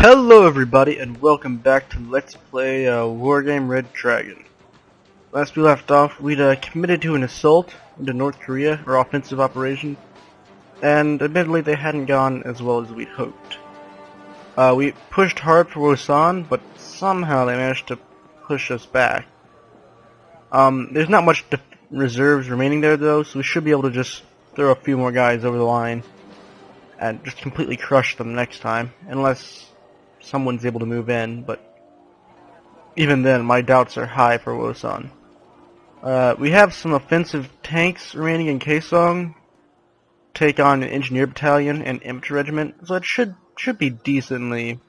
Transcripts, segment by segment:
Hello everybody and welcome back to Let's Play Wargame Red Dragon. Last we left off, we'd committed to an assault into North Korea, or offensive operation, and admittedly they hadn't gone as well as we'd hoped. We pushed hard for Wosan, but somehow they managed to push us back. There's not much reserves remaining there though, so we should be able to just throw a few more guys over the line and just completely crush them next time, unless someone's able to move in, but even then my doubts are high for Wosan. We have some offensive tanks remaining in Kaesong, take on an engineer battalion and infantry regiment, so it should be decently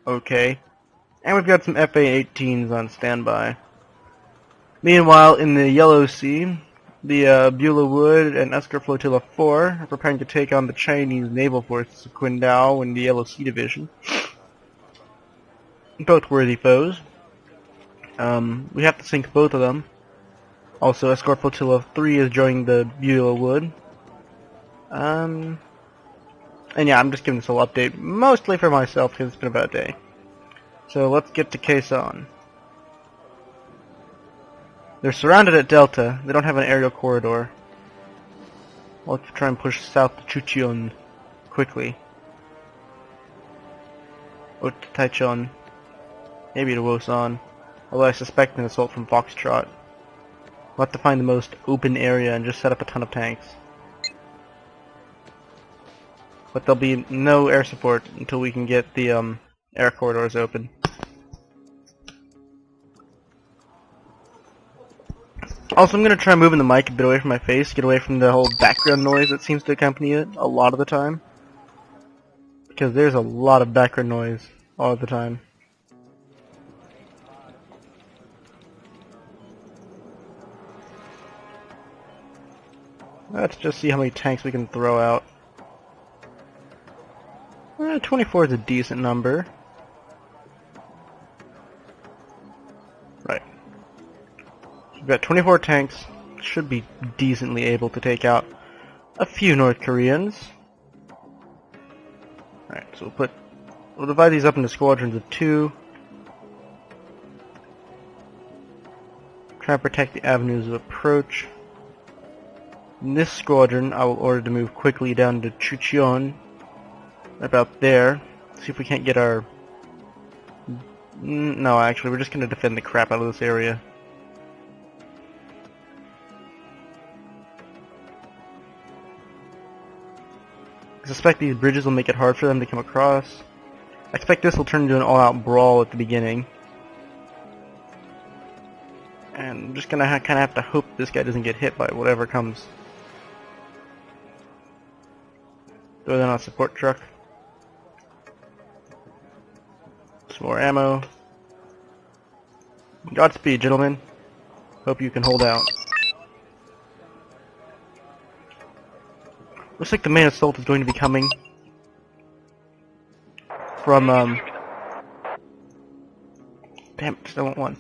okay. And we've got some FA-18s on standby. Meanwhile, in the Yellow Sea, the Beulah Wood and Escort Flotilla 4 are preparing to take on the Chinese naval forces of Qingdao in the Yellow Sea Division. Both worthy foes. We have to sink both of them. Also, Escort Flotilla 3 is joining the Beulah Wood. And yeah, I'm just giving this whole update mostly for myself because it's been about a day. So let's get to Kaesong. They're surrounded at Delta. They don't have an aerial corridor. Let's try and push south to Chucheon quickly. Or to Taichung. Maybe to Wosan. Although I suspect an assault from Foxtrot. We'll have to find the most open area and just set up a ton of tanks. But there'll be no air support until we can get the air corridors open. Also, I'm going to try moving the mic a bit away from my face, get away from the whole background noise that seems to accompany it a lot of the time. Because there's a lot of background noise all of the time. Let's just see how many tanks we can throw out. 24 is a decent number. Right. We've got 24 tanks. Should be decently able to take out a few North Koreans. Alright, so we'll divide these up into squadrons of 2. Try and protect the avenues of approach. In this squadron, I will order to move quickly down to Chucheon, about there. See if we can't get our... No, actually, we're just going to defend the crap out of this area. I suspect these bridges will make it hard for them to come across. I expect this will turn into an all-out brawl at the beginning. And I'm just going to kind of have to hope this guy doesn't get hit by whatever comes. Throw that on a support truck. Some more ammo. Godspeed, gentlemen. Hope you can hold out. Looks like the main assault is going to be coming from, damn it, still want one.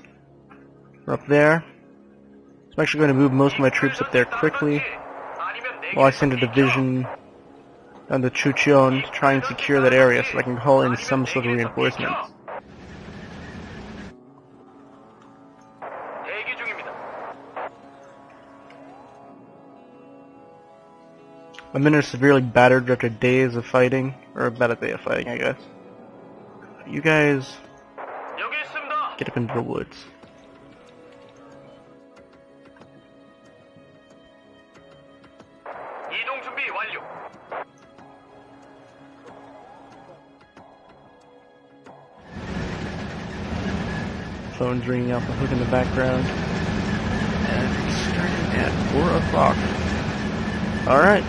We're up there. So I'm actually going to move most of my troops up there quickly while I send a division down to Chucheon to try and secure that area so I can call in some sort of reinforcements. My men are severely battered after days of fighting, or about a day of fighting, I guess. You guys get up into the woods. Phone's ringing off the hook in the background. And it's starting at 4 o'clock. Alright.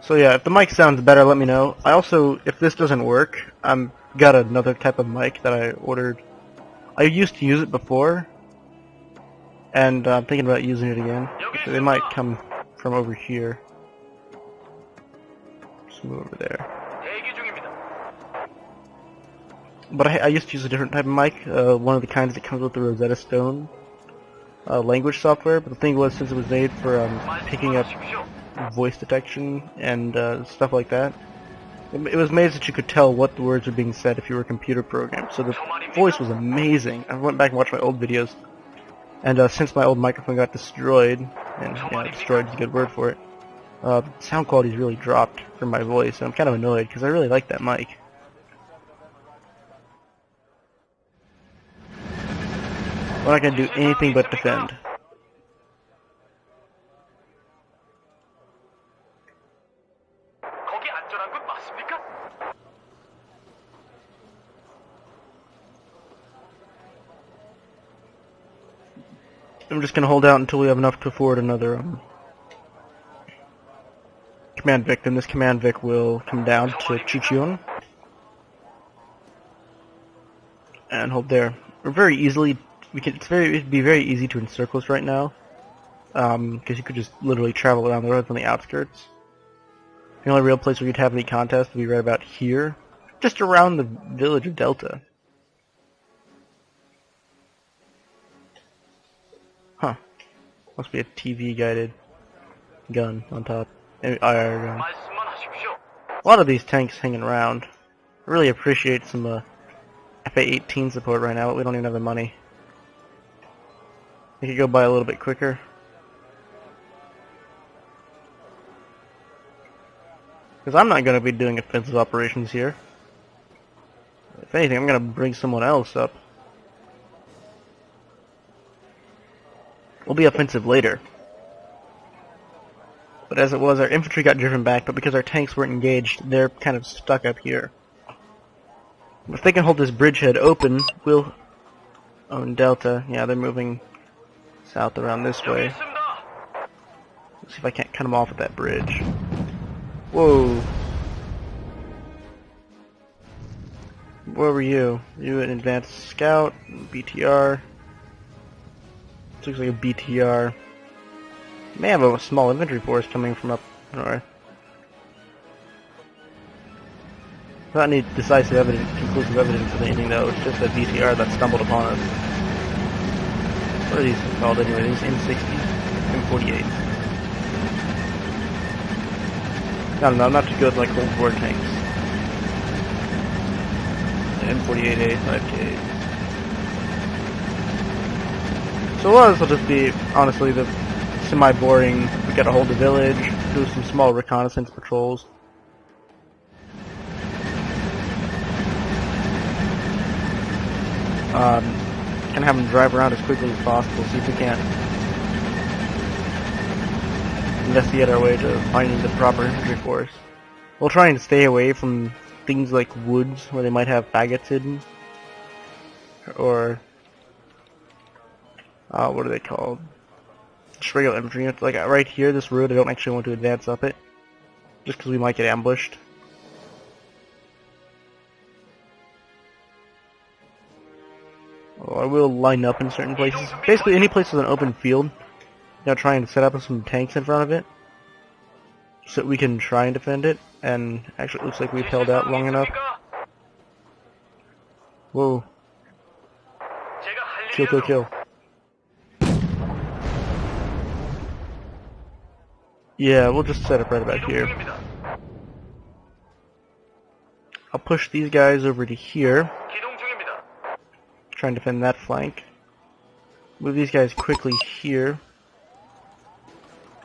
So yeah, if the mic sounds better, let me know. I also, if this doesn't work, I've got another type of mic that I ordered. I used to use it before, and I'm thinking about using it again. So they might come from over here. Just move over there. But I used to use a different type of mic, one of the kinds that comes with the Rosetta Stone language software, but the thing was, since it was made for picking up voice detection and stuff like that, It was made that you could tell what the words were being said if you were computer programmed. So the voice was amazing. I went back and watched my old videos, and since my old microphone got destroyed, and yeah, destroyed is a good word for it, sound quality's really dropped from my voice, and I'm kind of annoyed because I really like that mic. We're not going to do anything but defend. I'm just going to hold out until we have enough to afford another command Vic. Then this command Vic will come down to Chichion and hold there. We're very easily. It'd be very easy to encircle us right now, because you could just literally travel around the roads on the outskirts. The only real place where you'd have any contest would be right about here, just around the village of Delta. Huh. Must be a TV-guided gun on top. IR gun. A lot of these tanks hanging around. I really appreciate some FA-18 support right now, but we don't even have the money. We could go by a little bit quicker. Because I'm not going to be doing offensive operations here. If anything, I'm going to bring someone else up. We'll be offensive later. But as it was, our infantry got driven back, but because our tanks weren't engaged, they're kind of stuck up here. If they can hold this bridgehead open, we'll own Delta. Yeah, they're moving south around this way. Let's see if I can't cut them off at that bridge. Whoa. Where were you? You an advanced scout, BTR. This looks like a BTR. May have a small infantry force coming from up north. Not any decisive evidence, conclusive evidence of anything though. It's just a BTR that stumbled upon us. What are these called anyway? These M60s? M48s. I don't know, I'm not too good with like Cold War tanks. M48A, 5K. So a lot of this will just be, honestly, the semi-boring, we gotta hold the village, do some small reconnaissance patrols. Kind of have them drive around as quickly as possible, see if we can't investigate our way to finding the proper infantry force. We'll try and stay away from things like woods where they might have faggots hidden, or what are they called? Just regular infantry units. Like right here, this road, I don't actually want to advance up it, just because we might get ambushed. Well, I will line up in certain places. Basically, any place with an open field, you know, trying to set up some tanks in front of it, so we can try and defend it. And actually, it looks like we've held out long enough. Whoa! Kill, kill, kill. Yeah, we'll just set up right about here. I'll push these guys over to here. Try and defend that flank. Move these guys quickly here.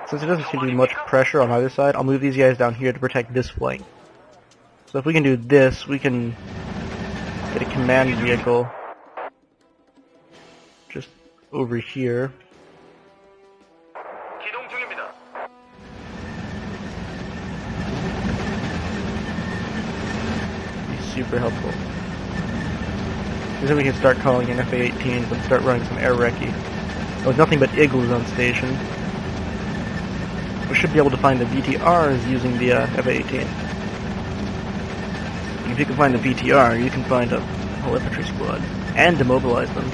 Since it doesn't seem to be much pressure on either side, I'll move these guys down here to protect this flank. So if we can do this, we can get a command vehicle just over here. Super helpful. Because then we can start calling in FA-18s and start running some air recce. With nothing but igloos on station, we should be able to find the VTRs using the FA-18. And if you can find the VTR, you can find a whole infantry squad and demobilize them.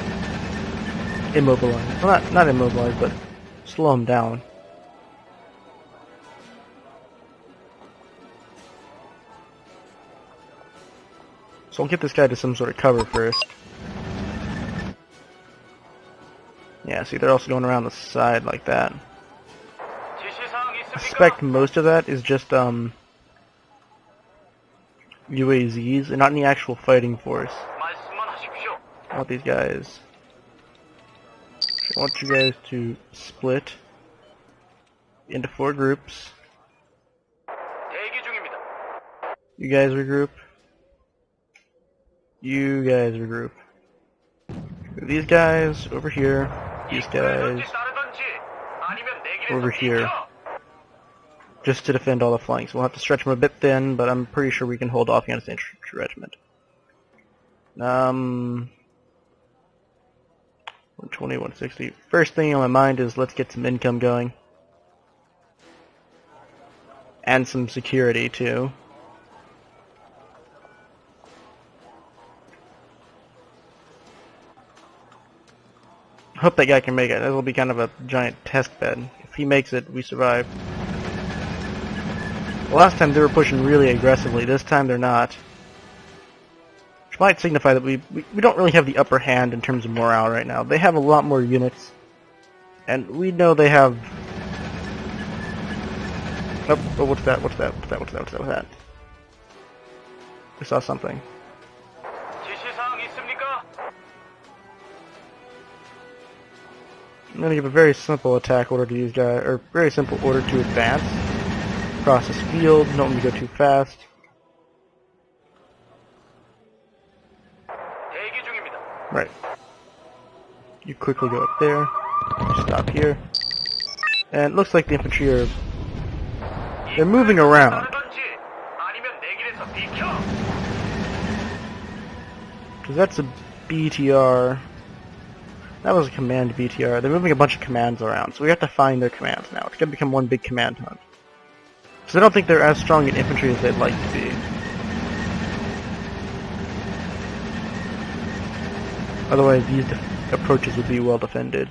Immobilize. Well, not immobilize, but slow them down. So I'll get this guy to some sort of cover first. Yeah, see, they're also going around the side like that. I suspect most of that is just, UAZs. They're not in the actual fighting force. I want these guys. I want you guys to split into 4 groups. You guys regroup. You guys regroup. These guys over here. These guys over here. Just to defend all the flanks. We'll have to stretch them a bit thin, but I'm pretty sure we can hold off against the infantry regiment. 120, 160. First thing on my mind is let's get some income going. And some security too. Hope that guy can make it. This will be kind of a giant test bed. If he makes it, we survive. The last time they were pushing really aggressively. This time they're not. Which might signify that we don't really have the upper hand in terms of morale right now. They have a lot more units. And we know they have... Oh, what's that? What's that? What's that? What's that? What's that? What's that? I saw something. I'm going to give a very simple attack order to these guys, or very simple order to advance across this field. Don't want me to go too fast. Right. You quickly go up there. Stop here. And it looks like the infantry are... they're moving around. Because that's a BTR. That was a command BTR. They're moving a bunch of commands around, so we have to find their commands now. It's going to become one big command hunt. So I don't think they're as strong in infantry as they'd like to be. Otherwise, these approaches would be well defended.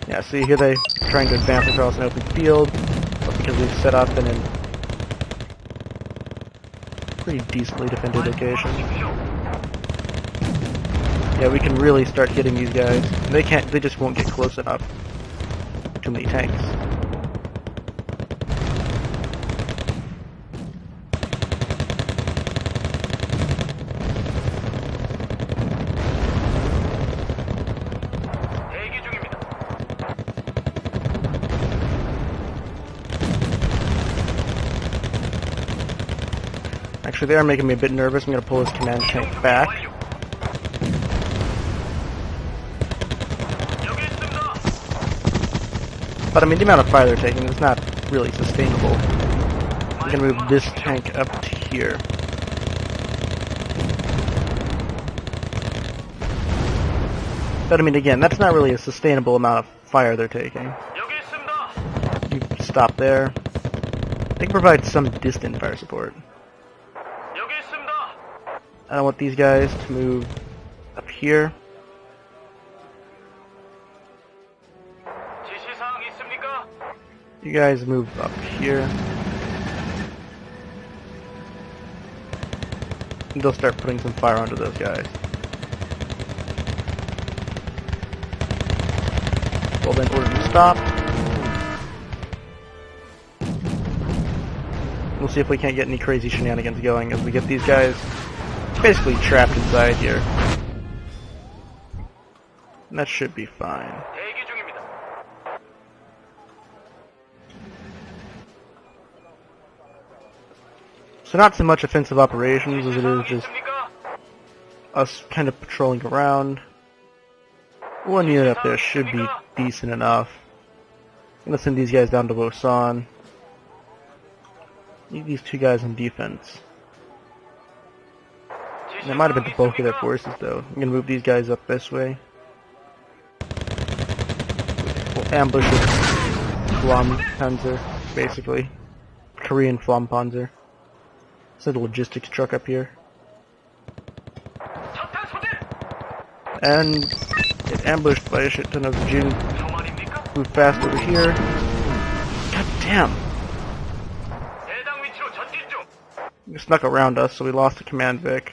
Yeah, see here they're trying to advance across an open field, but because we've set up in a pretty decently defended location. Yeah, we can really start hitting these guys. They can't, they just won't get close enough. Too many tanks. Actually, they are making me a bit nervous. I'm going to pull this command tank back. But I mean, the amount of fire they're taking is not really sustainable. I'm going to move this tank up to here. But I mean, again, that's not really a sustainable amount of fire they're taking. You stop there. They can provide some distant fire support. I want these guys to move up here. You guys move up here. And they'll start putting some fire onto those guys. Well then, order to stop. We'll see if we can't get any crazy shenanigans going as we get these guys basically trapped inside here. And that should be fine. So not so much offensive operations as it is just us kind of patrolling around. One unit up there should be decent enough. I'm gonna send these guys down to Wosan. Need these 2 guys on defense. That might have been the bulk of their forces, though. I'm gonna move these guys up this way. We'll ambush with Flampanzer, basically. Korean Flampanzer. It's a logistics truck up here. And get ambushed by a shit ton of Jin. Move fast over here. God damn! They snuck around us, so we lost a command Vic.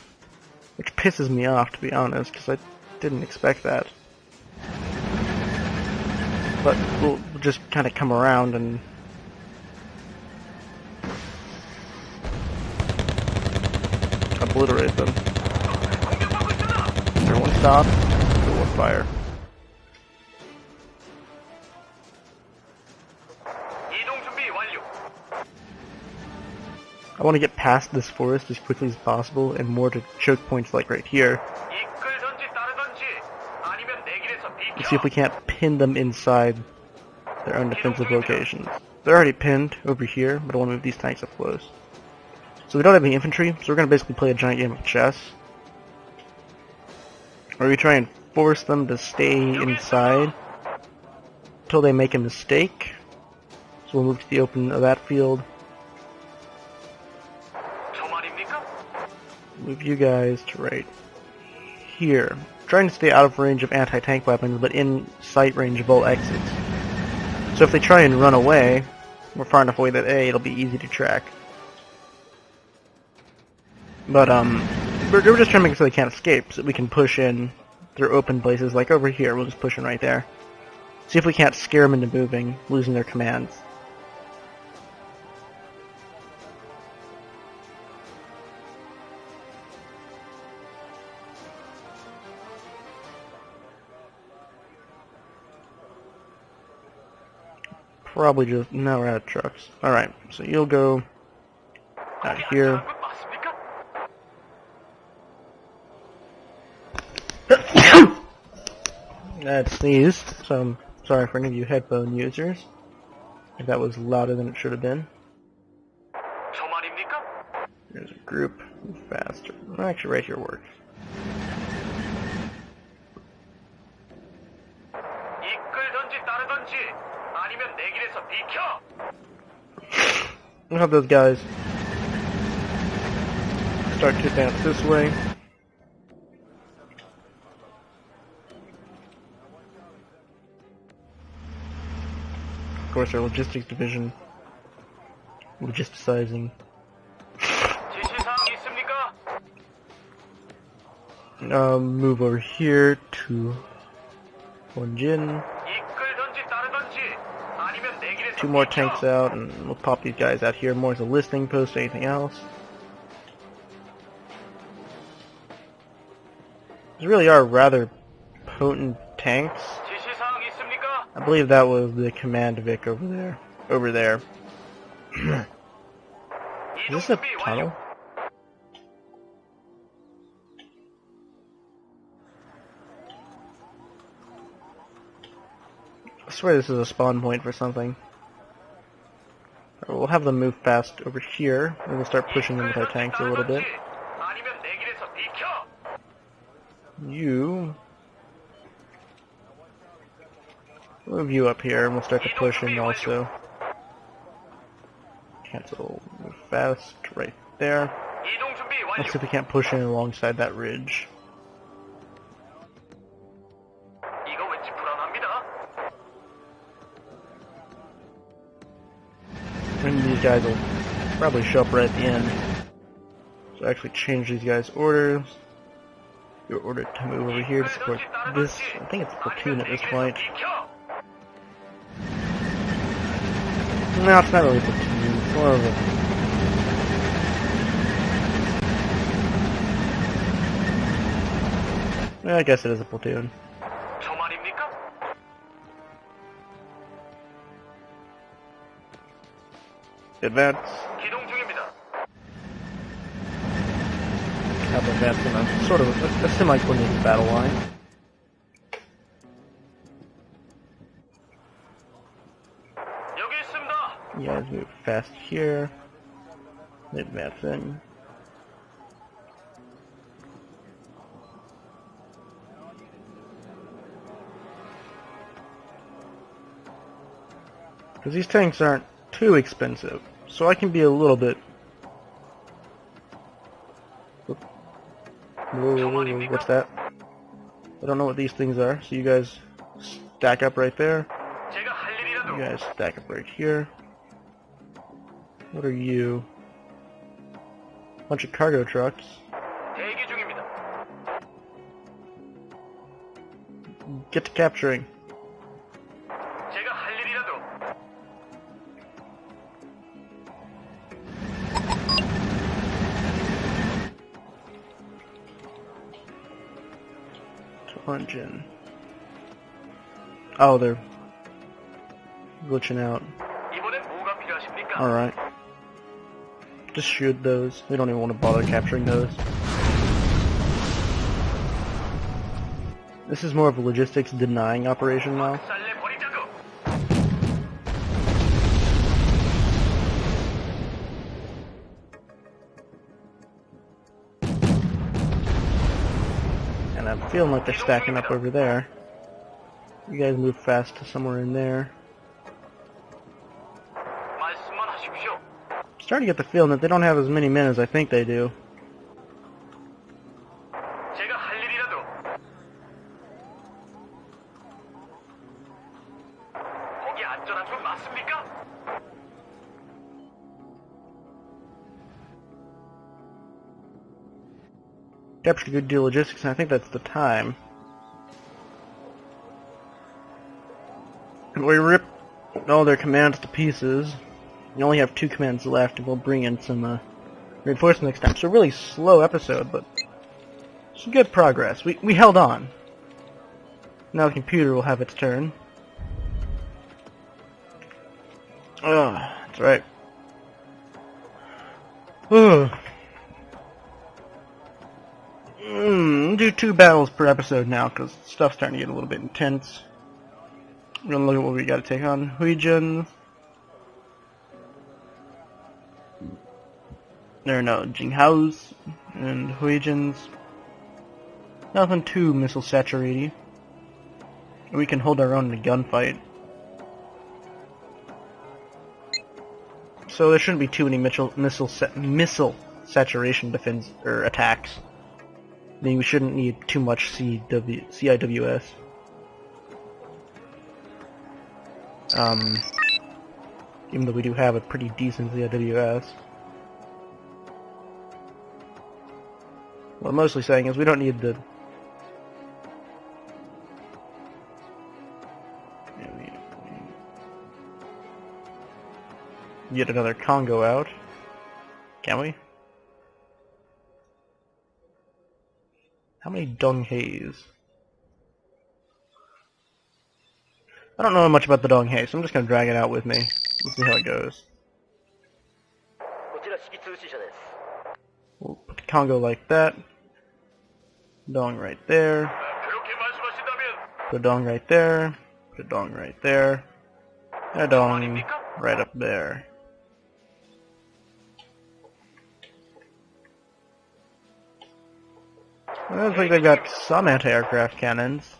Which pisses me off, to be honest, because I didn't expect that. But we'll just kind of come around and obliterate them. Everyone stop. Everyone fire. I want to get past this forest as quickly as possible and more to choke points like right here. Let's see if we can't pin them inside their own defensive locations. They're already pinned over here, but I want to move these tanks up close. So we don't have any infantry, so we're going to basically play a giant game of chess. Where we try and force them to stay inside until they make a mistake. So we'll move to the open of that field. Move you guys to right here. Trying to stay out of range of anti-tank weapons, but in sight range of all exits. So if they try and run away, we're far enough away that A, it'll be easy to track. But we're just trying to make it so they can't escape, so that we can push in through open places, like over here. We'll just push in right there. See if we can't scare them into moving, losing their commands. Probably just... no, we're out of trucks. Alright, so you'll go out here. That sneezed, so I'm sorry for any of you headphone users. If that was louder than it should have been. There's a group. Move faster. Actually, right here works. We'll have those guys start to advance this way. Of course, our logistics division logisticizing. Move over here to Wonjin. 2 more tanks out, and we'll pop these guys out here more as a listening post than anything else. These really are rather potent tanks. I believe that was the command Vic over there. Over there. Is this a tunnel? I swear this is a spawn point for something. We'll have them move fast over here, and we'll start pushing them with our tanks a little bit. You... we'll move you up here, and we'll start to push in also. Cancel. Move fast, right there. Let's see if we can't push in alongside that ridge. And these guys will probably show up right at the end. So actually change these guys' orders. You're ordered to move over here to support this. I think it's a platoon at this point. No, it's not really a platoon. It's more of a... I guess it is a platoon. Advance. Have them advance in a sort of a semi-coordinated battle line. You guys move fast here. Advance in. Because these tanks aren't too expensive, so I can be a little bit... Whoa, what's that? I don't know what these things are, so you guys stack up right there. You guys stack up right here. What are you? Bunch of cargo trucks. Get to capturing. punch in. Oh, they're glitching out. Alright. Just shoot those. We don't even want to bother capturing those. This is more of a logistics denying operation now. And I'm feeling like they're stacking up over there. You guys move fast to somewhere in there. Starting to get the feeling that they don't have as many men as I think they do. Captured a good deal of logistics, and I think that's the time. And we rip all their commands to pieces. We only have 2 commands left, and we'll bring in some reinforcements next time. So a really slow episode, but some good progress. We held on. Now the computer will have its turn. Oh, that's right. Do 2 battles per episode now, because stuff's starting to get a little bit intense. We're gonna look at what we gotta take on. Huijin. There are no Jinghaos and Huijins. Nothing too missile saturated. We can hold our own in a gunfight. So there shouldn't be too many missile saturation defense or attacks. I mean, we shouldn't need too much CIWS. Even though we do have a pretty decent CIWS. What I'm mostly saying is we don't need the... Get another Congo out. Can we? How many Donghaes? I don't know much about the Donghae, so I'm just gonna drag it out with me. We'll see how it goes. We'll put the Congo like that. Dong right there. Put a Dong right there. Put a Dong right there. And a Dong right up there. It looks like they've got some anti-aircraft cannons.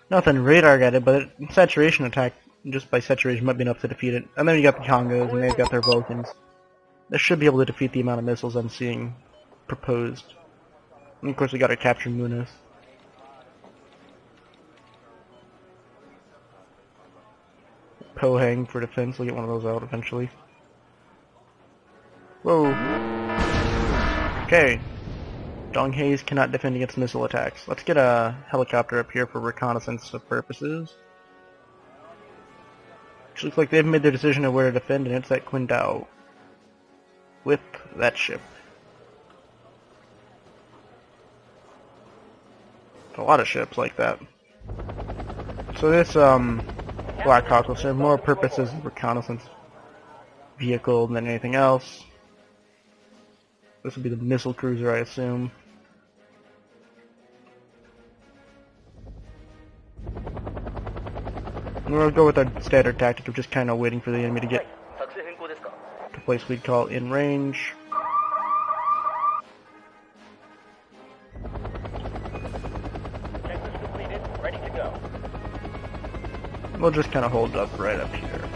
Nothing radar guided, but saturation attack just by saturation might be enough to defeat it. And then you got the Congos, and they've got their Vulcans. They should be able to defeat the amount of missiles I'm seeing proposed. And of course we gotta capture Munis. Pohang for defense, we'll get one of those out eventually. Whoa. Okay. Donghaes cannot defend against missile attacks. Let's get a helicopter up here for reconnaissance purposes. Which looks like they've made their decision of where to defend, and it's at Qingdao. With that ship. A lot of ships like that. So this Black Hawk will serve more purposes as a reconnaissance vehicle than anything else. This will be the missile cruiser, I assume. We'll go with our standard tactic of just kind of waiting for the enemy to get to a place we'd call in range. We'll just kind of hold up right up here.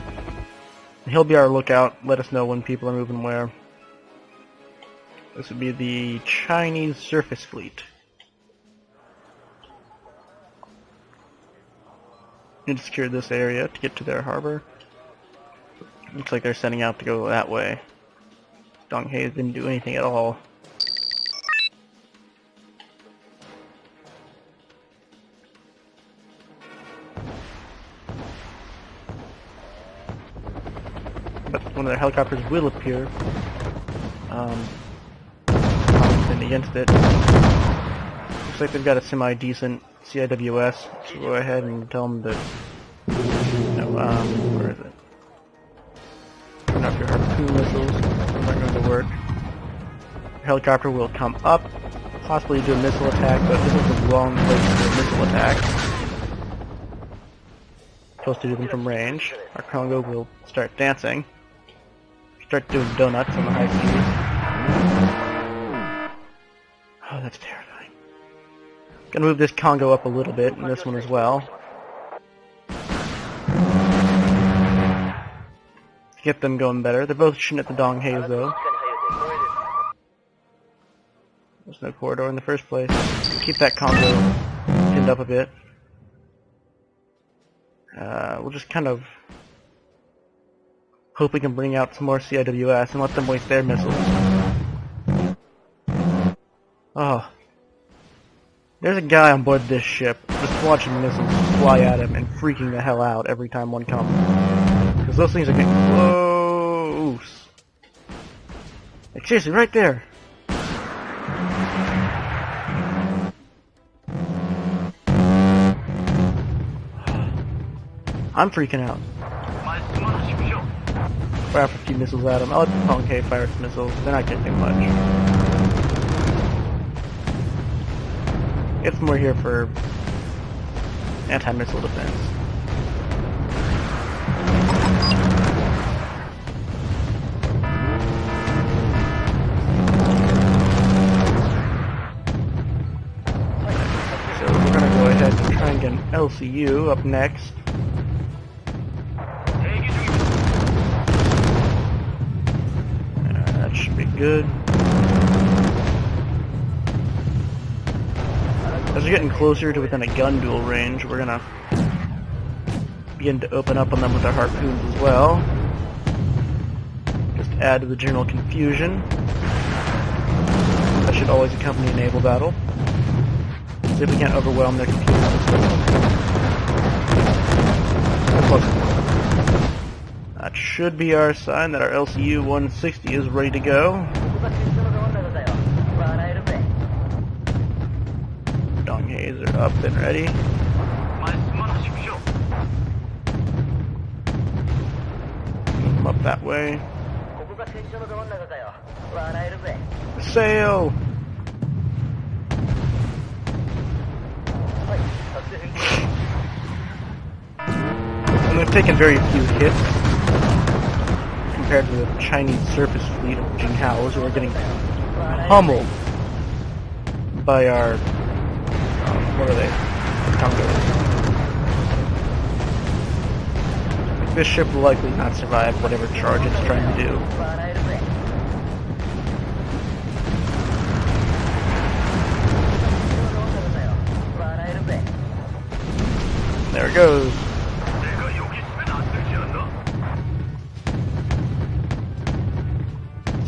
He'll be our lookout, let us know when people are moving where. This would be the Chinese surface fleet. Need to secure this area to get to their harbor. Looks like they're setting out to go that way. Donghae didn't do anything at all. But one of their helicopters will appear. And against it. Looks like they've got a semi-decent CIWS, so go ahead and tell them that, where is it? Turn off your harpoon missiles, they're not going to work. Your helicopter will come up, possibly do a missile attack, but this is the wrong place to do a missile attack. Supposed to do them from range. Our Congo will start dancing. Start doing donuts on the high seas. Oh, that's terrifying. Gonna move this Congo up a little bit, and this one as well. Get them going better. They're both shooting at the Dong Haze though. There's no corridor in the first place. Keep that Congo pinned up a bit. We'll just kind of hope we can bring out some more CIWS and let them waste their missiles. Oh. There's a guy on board this ship just watching missiles fly at him and freaking the hell out every time one comes. Because those things are getting close. Like seriously, right there. I'm freaking out. Fire off a few missiles at him. I'll let the Pong K fire some missiles. They're not getting much. It's more here for anti-missile defense. So we're gonna go ahead and try and get an LCU up next. That should be good. As we're getting closer to within a gun duel range, we're gonna begin to open up on them with our harpoons as well. Just add to the general confusion. That should always accompany a naval battle. See if we can't overwhelm their computers. That should be our sign that our LCU-160 is ready to go. Dong Haze are up and ready. Move them up that way. Sail! And they've taken very few hits compared to the Chinese surface fleet of Jinghaos, who are getting pummeled by our, what are they? Congos. This ship will likely not survive whatever charge it's trying to do. There it goes.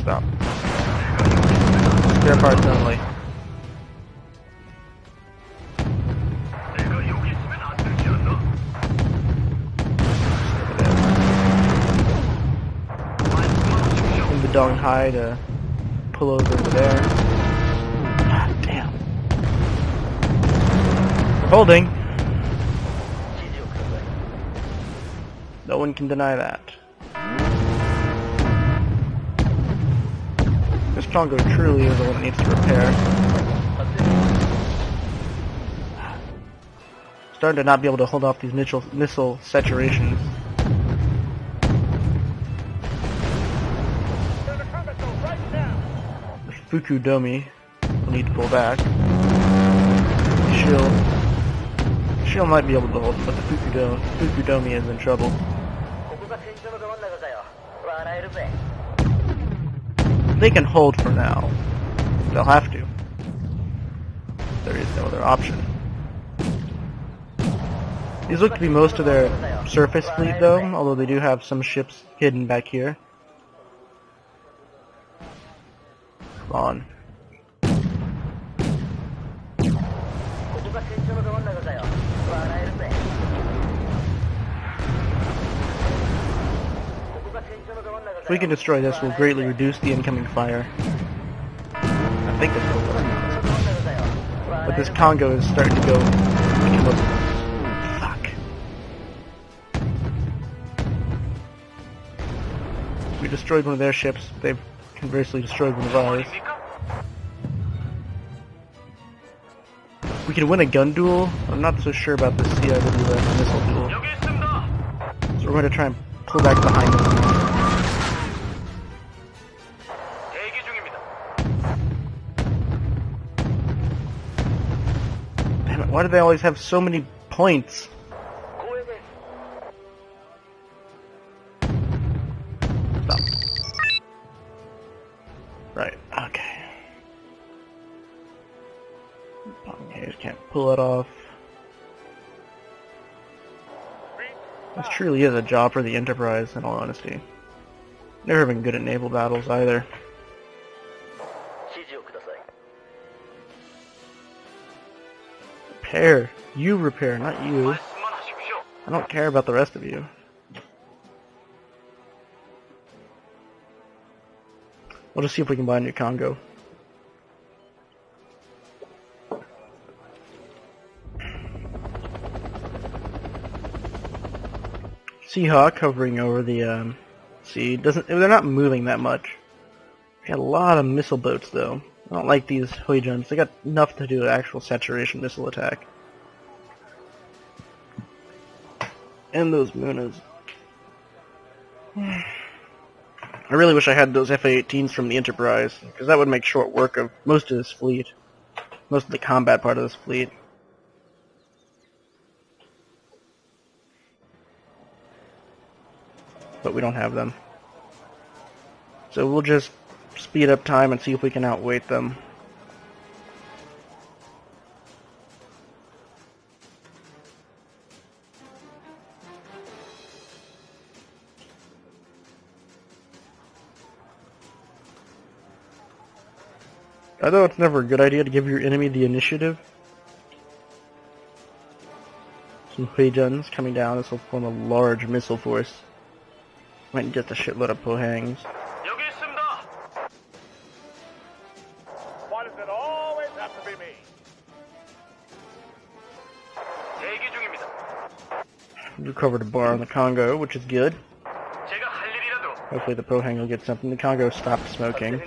Stop. Spare parts only. In the Dong Hai to pull over there. God damn. Holding. No one can deny that. This Congo truly is the one that needs to repair. Starting to not be able to hold off these missile saturations. The Fukudomi will need to pull back. Shield might be able to hold, but the Fukudomi is in trouble. They can hold for now. They'll have to. There is no other option. These look to be most of their surface fleet though, although they do have some ships hidden back here. Come on. If we can destroy this, we'll greatly reduce the incoming fire. I think that's what we're But this Congo is starting to go. Fuck. We destroyed one of their ships. They've conversely destroyed one of ours. We can win a gun duel. I'm not so sure about the CIWS missile duel. So we're going to try and pull back behind them. Damn it, why do they always have so many points? Stop. Right, okay. Okay, just can't pull it off. This truly is a job for the Enterprise, in all honesty. Never been good at naval battles either. Repair. You repair, not you. I don't care about the rest of you. We'll just see if we can buy a new Congo. Seahawk hovering over the sea. They're not moving that much. We got a lot of missile boats though. I don't like these Huijuns. They got enough to do an actual saturation missile attack. And those Munas. I really wish I had those FA-18s from the Enterprise, because that would make short work of most of this fleet. Most of the combat part of this fleet. But we don't have them. So we'll just speed up time and see if we can outweight them. Although it's never a good idea to give your enemy the initiative. Some Huijuns coming down. This will form a large missile force. Might need just a shitload of Pohangs. Why does it always have to be me? We recovered a bar on the Congo, which is good. Hopefully the Pohang will get something. The Congo stopped smoking.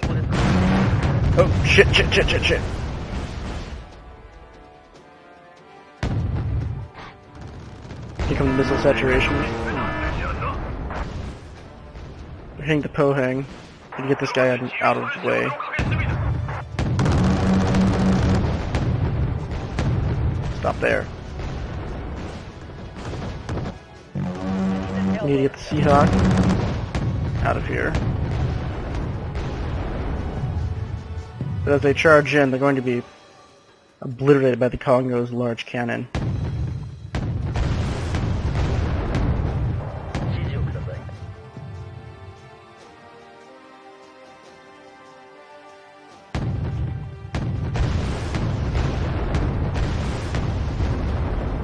Oh, shit. Here comes the missile saturation. We're hitting the Pohang to get this guy out of his way. Stop there. We need to get the Seahawk out of here. But as they charge in, they're going to be obliterated by the Congo's large cannon.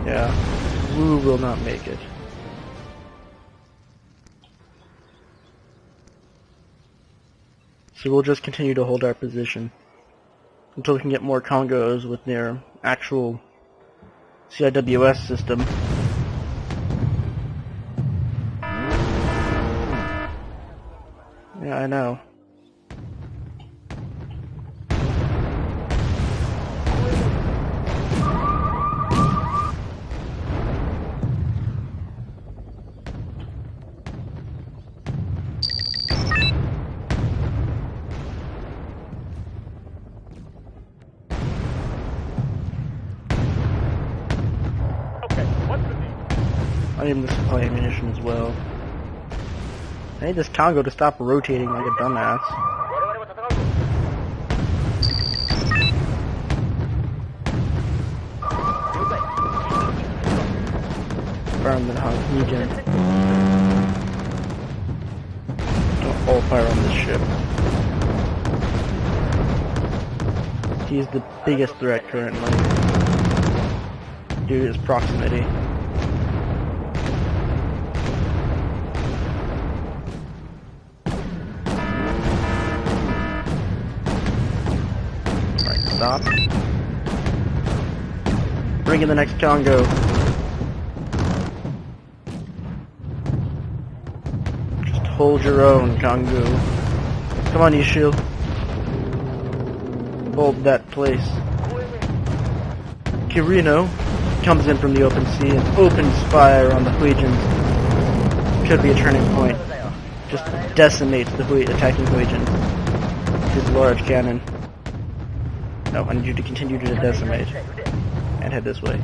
Yeah, Wu will not make it. So we'll just continue to hold our position until we can get more Congos with their actual CIWS system. Yeah, I know. I need him to supply ammunition as well. I need this Congo to stop rotating like a dumbass. Fire on the Legion. Don't all fire on this ship. He's the biggest threat currently due to his proximity. Stop. Bring in the next Congo. Just hold your own, Congo. Come on, Yishil. Hold that place. Kirino comes in from the open sea and opens fire on the Huigeans. Could be a turning point. Just decimates the attacking Huigeans with his large cannon. No, I need you to continue to decimate. And head this way.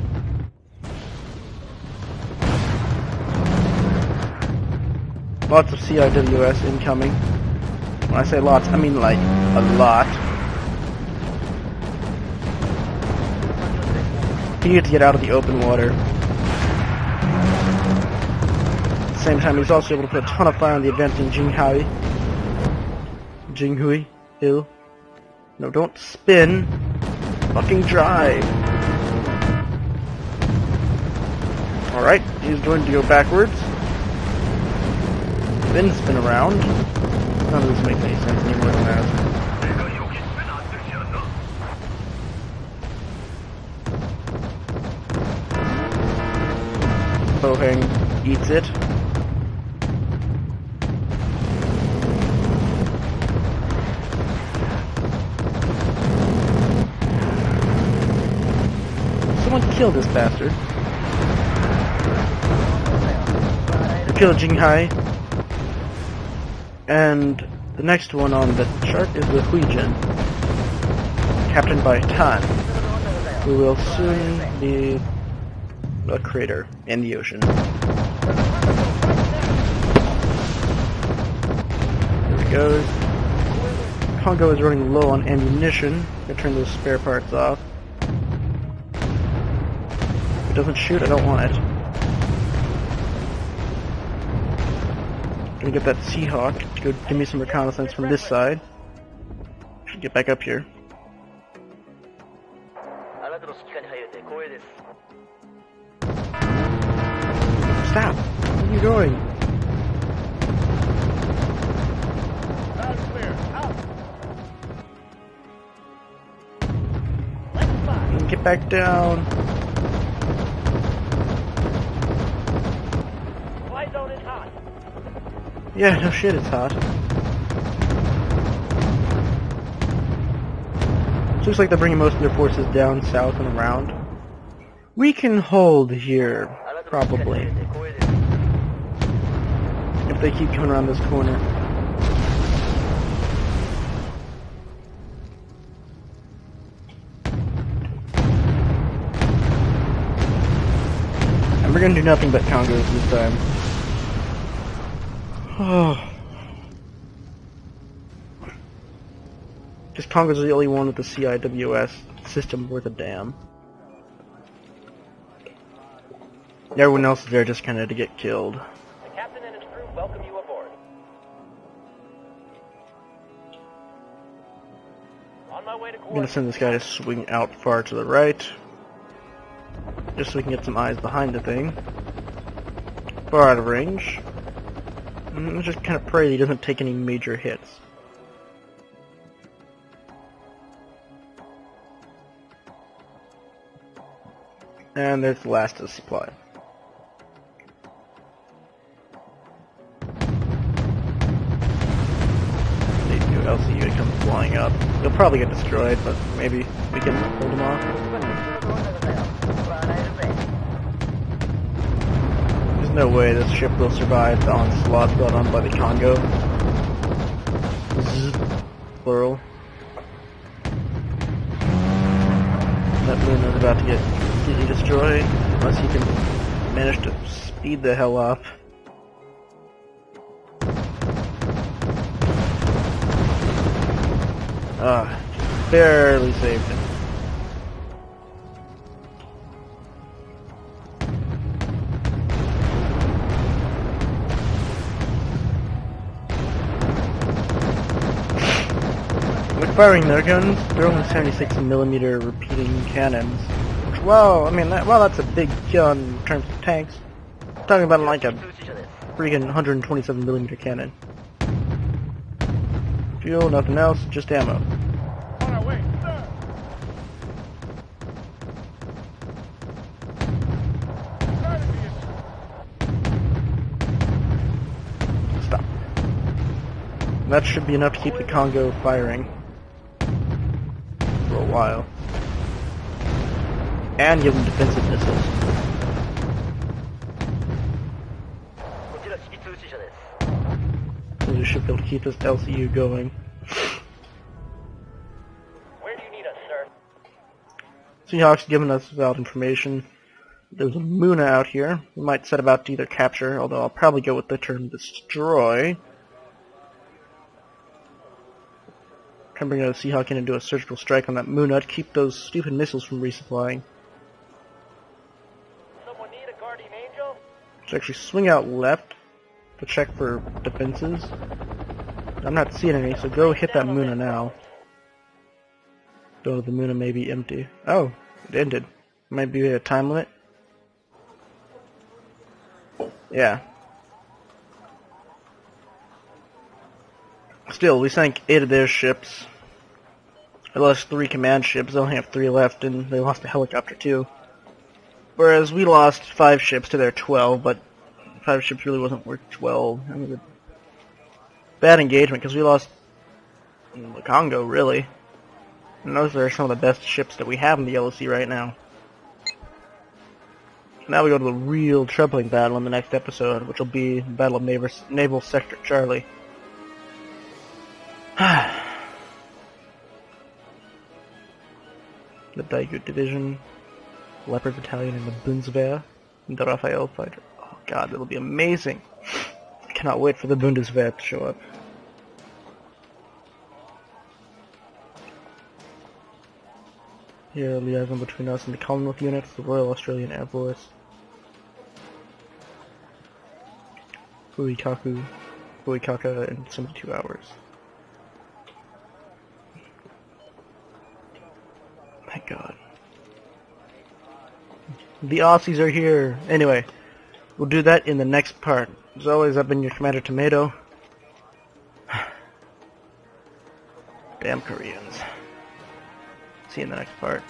Lots of CIWS incoming. When I say lots, I mean like a lot. He needs to get out of the open water. At the same time, he's also able to put a ton of fire on the advancing Jinghui Hill. No, don't spin. Fucking drive. Alright, he's going to go backwards. Then spin around. None of this makes any sense anymore than that. Bohang eats it. Someone kill this bastard. Kill Jinghai. And the next one on the chart is the Huijian, captained by Tan, who will soon be a crater in the ocean. There he goes. Congo is running low on ammunition. I'm gonna turn those spare parts off. If it doesn't shoot, I don't want it. Gonna get that Seahawk to go give me some reconnaissance from this side. Should get back up here. Stop! Where are you going? Get back down. Yeah, no shit, it's hot. Looks like they're bringing most of their forces down south and around. We can hold here, probably. If they keep coming around this corner. And we're gonna do nothing but Congos this time. Oh. Just Congo's the only one with the CIWS system worth a damn. Everyone else is there just kind of to get killed. The captain and his crew welcome you aboard. On my way to I'm gonna send this guy to swing out far to the right, just so we can get some eyes behind the thing. Far out of range. I'm just kind of pray he doesn't take any major hits. And there's the last of the supply. They do LCU comes flying up. They'll probably get destroyed, but maybe we can hold them off. There's no way this ship will survive the onslaught brought on by the Congo. Plural. That moon is about to get completely destroyed, unless he can manage to speed the hell up. Barely saved him. With firing their guns, they're only 76mm repeating cannons. Which, well, I mean, that's a big gun in terms of tanks. I'm talking about like a freaking 127mm cannon. Fuel, nothing else, just ammo. On our way, sir. That should be enough to keep the Congo firing for a while. And give them defensive missiles. こちら指揮通知者です。 We should be able to keep this LCU going. Where do you need us, sir? Seahawks giving us valid information. There's a Muna out here. We might set about to either capture, although I'll probably go with the term destroy. Try to bring out a Seahawk in and do a surgical strike on that Muna to keep those stupid missiles from resupplying. Someone need a guardian angel? Let's actually swing out left to check for defenses. I'm not seeing any, so go hit that Muna now. Though the Muna may be empty. Oh, it ended. Might be a time limit. Yeah. Still, we sank 8 of their ships. I lost 3 command ships. They only have 3 left, and they lost a helicopter too. Whereas we lost 5 ships to their 12, but 5 ships really wasn't worth 12. I mean, bad engagement because we lost the Congo, really. And those are some of the best ships that we have in the Yellow Sea right now. Now we go to the real troubling battle in the next episode, which will be the Battle of Naval Sector Charlie. The Daegu Division, Leopard Battalion, and the Bundeswehr, and the Raphael fighter. Oh god, that'll be amazing! I cannot wait for the Bundeswehr to show up. Here, liaison between us and the Commonwealth units, the Royal Australian Air Force. Fuikaka in 72 hours. My god. The Aussies are here! Anyway, we'll do that in the next part. As always, I've been your Commander Tomato. Damn Koreans. See you in the next part.